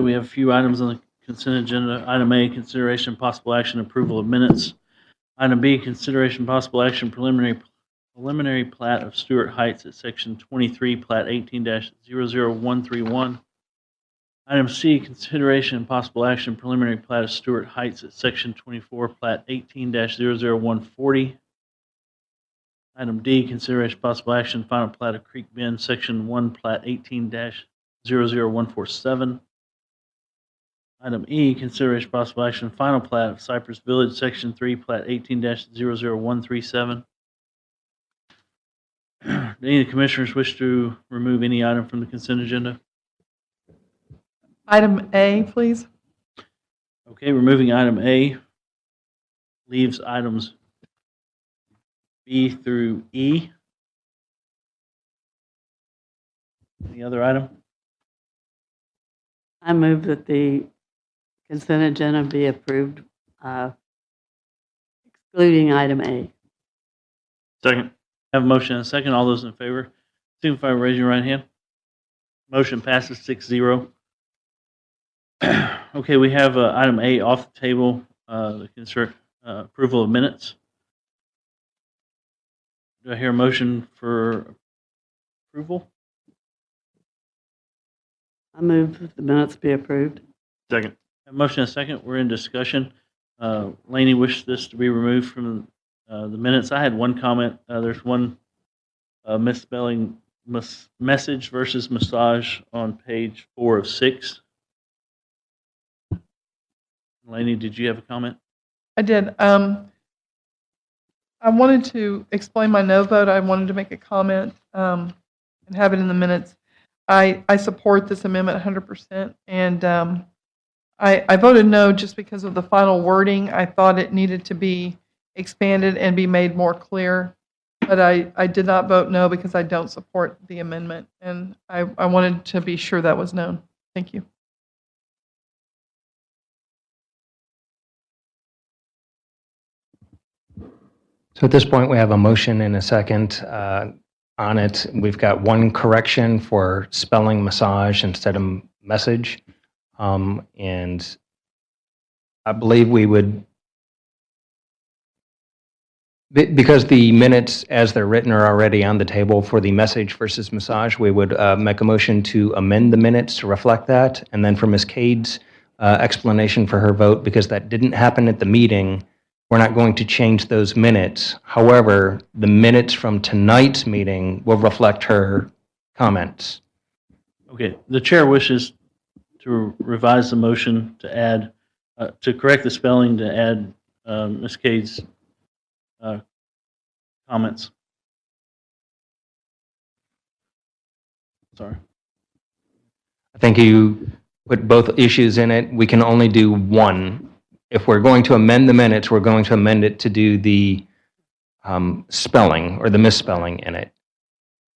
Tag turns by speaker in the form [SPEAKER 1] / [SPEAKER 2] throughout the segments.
[SPEAKER 1] We have a few items on the consent agenda. Item A, consideration and possible action, approval of minutes. Item B, consideration and possible action, preliminary plat of Stewart Heights at Section 23, Plat 18-00131. Item C, consideration and possible action, preliminary plat of Stewart Heights at Section 24, Plat 18-00140. Item D, consideration and possible action, final plat of Creek Bend, Section 1, Plat 18-00147. Item E, consideration possible action, final plat of Cypress Village, Section 3, Plat 18-00137. Do any of the commissioners wish to remove any item from the consent agenda?
[SPEAKER 2] Item A, please.
[SPEAKER 1] Okay, removing item A leaves items B through E. Any other item?
[SPEAKER 3] I move that the consent agenda be approved, excluding item A.
[SPEAKER 1] Second. Have a motion and a second. All those in favor, signify by raising your right hand. Motion passes 6-0. Okay, we have item A off the table, the approval of minutes. Do I hear a motion for approval?
[SPEAKER 3] I move that the minutes be approved.
[SPEAKER 1] Second. Have a motion and a second. We're in discussion. Laney wished this to be removed from the minutes. I had one comment. There's one misspelling, message versus massage on page 4 of 6. Laney, did you have a comment?
[SPEAKER 2] I did. I wanted to explain my no vote. I wanted to make a comment and have it in the minutes. I support this amendment 100%, and I voted no just because of the final wording. I thought it needed to be expanded and be made more clear, but I did not vote no because I don't support the amendment, and I wanted to be sure that was known. Thank you.
[SPEAKER 4] So at this point, we have a motion and a second on it. We've got one correction for spelling massage instead of message. And I believe we would, because the minutes as they're written are already on the table for the message versus massage, we would make a motion to amend the minutes to reflect that. And then for Ms. Cade's explanation for her vote, because that didn't happen at the meeting, we're not going to change those minutes. However, the minutes from tonight's meeting will reflect her comments.
[SPEAKER 1] Okay, the chair wishes to revise the motion to add, to correct the spelling, to add Ms. Cade's comments. Sorry.
[SPEAKER 4] I think you put both issues in it. We can only do one. If we're going to amend the minutes, we're going to amend it to do the spelling or the misspelling in it.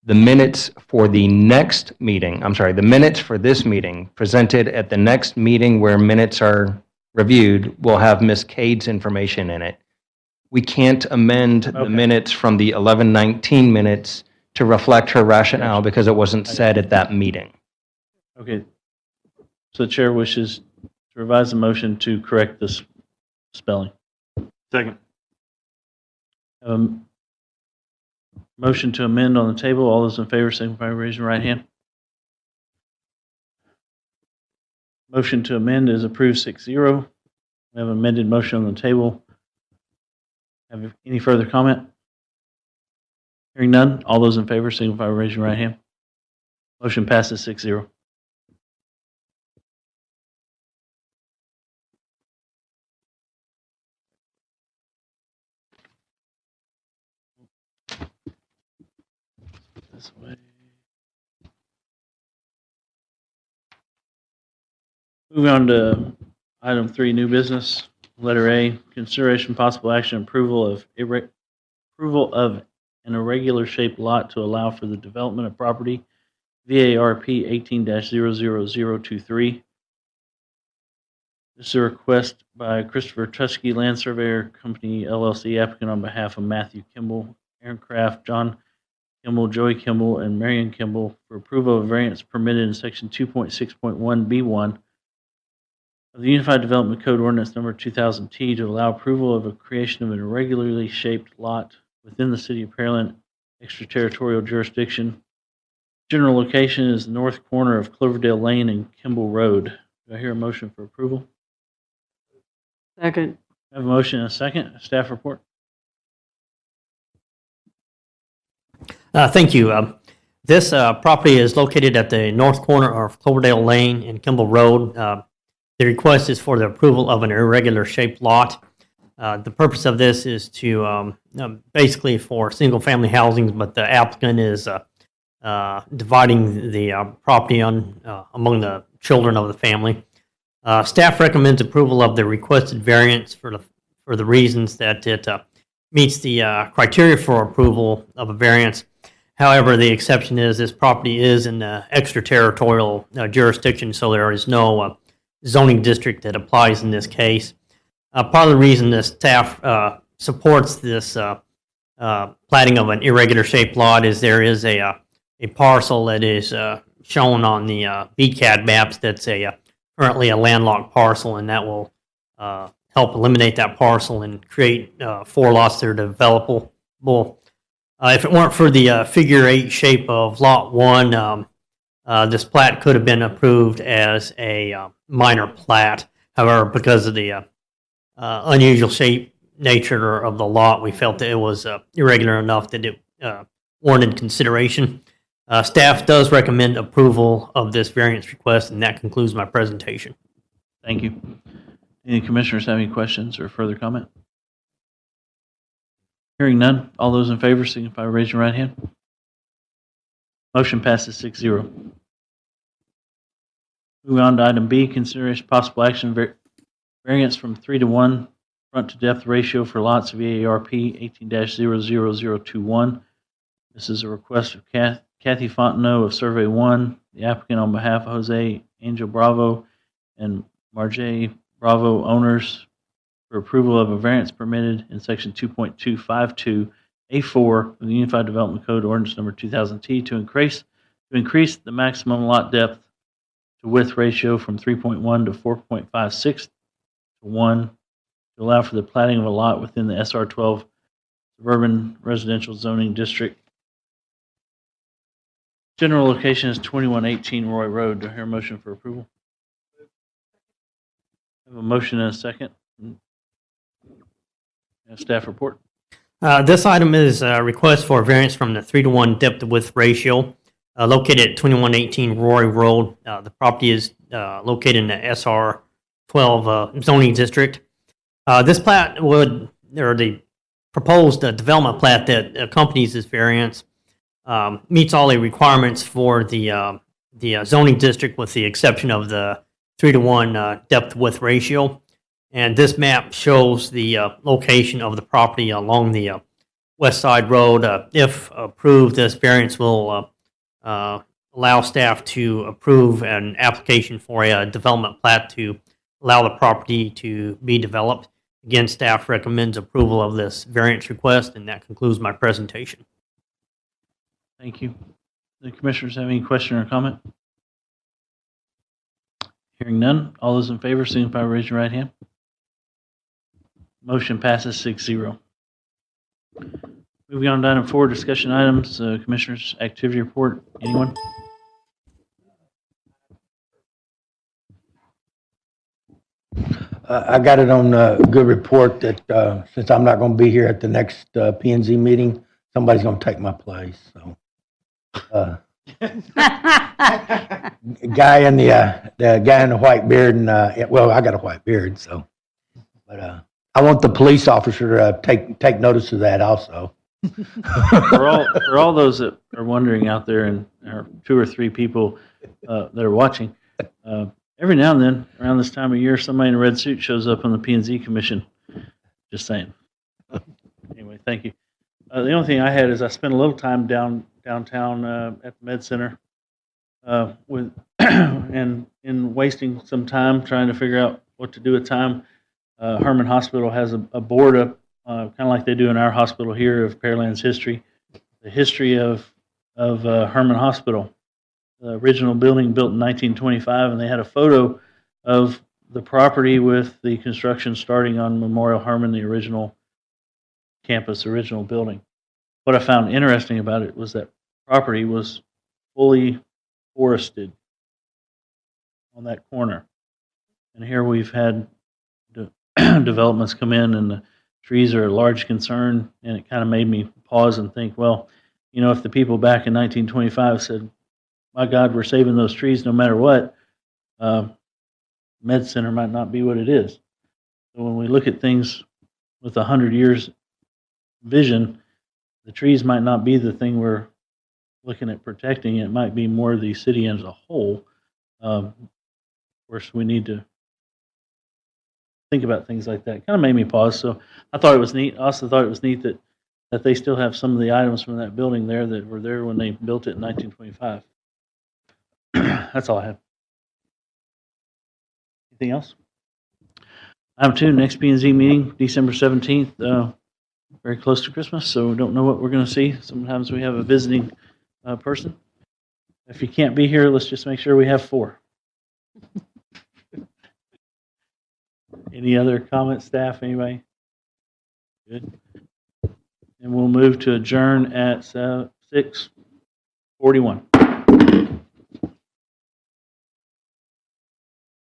[SPEAKER 4] The minutes for the next meeting, the minutes for this meeting presented at the next meeting where minutes are reviewed will have Ms. Cade's information in it. We can't amend the minutes from the 11/19 minutes to reflect her rationale because it wasn't said at that meeting.
[SPEAKER 1] Okay, so the chair wishes to revise the motion to correct this spelling. Second. Motion to amend on the table. All those in favor, signify by raising your right hand. Motion to amend is approved 6-0. We have an amended motion on the table. Have any further comment? Hearing none. All those in favor, signify by raising your right hand. Motion passes 6-0. This way. Moving on to item 3, new business. Letter A, consideration possible action approval of an irregular shaped lot to allow for the development of property, VARP 18-00023. This is a request by Christopher Tusky, Land Surveyor Company, LLC, applicant on behalf of Matthew Kimball, Aaron Kraft, John Kimball, Joey Kimball, and Marion Kimball for approval of variance permitted in section 2.6.1B1 of the Unified Development Code Ordinance Number 2000T to allow approval of a creation of an irregularly shaped lot within the City of Pearland extraterritorial jurisdiction. General location is the north corner of Cloverdale Lane and Kimball Road. Do I hear a motion for approval?
[SPEAKER 3] Second.
[SPEAKER 1] I have a motion and a second. Staff report.
[SPEAKER 5] Thank you. This property is located at the north corner of Cloverdale Lane and Kimball Road. The request is for the approval of an irregular shaped lot. The purpose of this is to basically for single family housing, but the applicant is dividing the property among the children of the family. Staff recommends approval of the requested variance for the reasons that it meets the criteria for approval of a variance. However, the exception is this property is in the extraterritorial jurisdiction, so there is no zoning district that applies in this case. Part of the reason the staff supports this platting of an irregular shaped lot is there is a parcel that is shown on the BCAD maps that's currently a landlocked parcel, and that will help eliminate that parcel and create 4 lots that are developable. If it weren't for the figure 8 shape of Lot 1, this plat could have been approved as a minor plat. However, because of the unusual shape nature of the lot, we felt that it was irregular enough that it warranted consideration. Staff does recommend approval of this variance request, and that concludes my presentation.
[SPEAKER 1] Thank you. Any commissioners have any questions or further comment? Hearing none, all those in favor signify by raising your right hand. Motion passes 6-0. Moving on to item B, consideration possible action variance from 3-to-1 front to depth ratio for lots of EARP 18-00021. This is a request of Kathy Fontenot of Survey 1, the applicant on behalf of Jose Angel Bravo and Marjay Bravo owners for approval of a variance permitted in section 2.252A4 of the Unified Development Code Ordinance Number 2000T to increase the maximum lot depth to width ratio from 3.1 to 4.56 to 1 to allow for the platting of a lot within the SR12 Suburban Residential Zoning District. General location is 2118 Roy Road. Do I hear a motion for approval? I have a motion and a second. Staff report.
[SPEAKER 5] This item is a request for a variance from the 3-to-1 depth to width ratio located at 2118 Roy Road. The property is located in the SR12 zoning district. This plat or the proposed development plat that accompanies this variance meets all the requirements for the zoning district with the exception of the 3-to-1 depth width ratio. And this map shows the location of the property along the West Side Road. If approved, this variance will allow staff to approve an application for a development plat to allow the property to be developed. Again, staff recommends approval of this variance request, and that concludes my presentation.
[SPEAKER 1] Thank you. The commissioners have any question or comment? Hearing none, all those in favor signify by raising your right hand. Motion passes 6-0. Moving on to item 4, discussion items. Commissioners' activity report. Anyone?
[SPEAKER 6] I got it on a good report that since I'm not going to be here at the next P&Z meeting, somebody's going to take my place. So, guy in the guy in the white beard, and well, I got a white beard, so. But I want the police officer to take notice of that also.
[SPEAKER 1] For all those that are wondering out there, and there are 2 or 3 people that are watching, every now and then, around this time of year, somebody in a red suit shows up on the P&Z Commission. Just saying. Anyway, thank you. The only thing I had is I spent a little time downtown at the Med Center with and in wasting some time trying to figure out what to do with time. Herman Hospital has a board up, kind of like they do in our hospital here, of Pearland's history. The history of Herman Hospital. The original building built in 1925, and they had a photo of the property with the construction starting on Memorial Herman, the original campus, original building. What I found interesting about it was that property was fully forested on that corner. And here we've had developments come in and the trees are a large concern, and it kind of made me pause and think, well, you know, if the people back in 1925 said, my God, we're saving those trees no matter what, Med Center might not be what it is. So when we look at things with 100 years vision, the trees might not be the thing we're looking at protecting. It might be more the city as a whole. Of course, we need to think about things like that. Kind of made me pause. So I thought it was neat. I also thought it was neat that they still have some of the items from that building there that were there when they built it in 1925. That's all I have. Anything else? Item 2, next P&Z meeting, December 17th. Very close to Christmas, so we don't know what we're going to see. Sometimes we have a visiting person. If you can't be here, let's just make sure we have 4. Any other comments, staff, anybody? Good. And we'll move to adjourn at 6:41.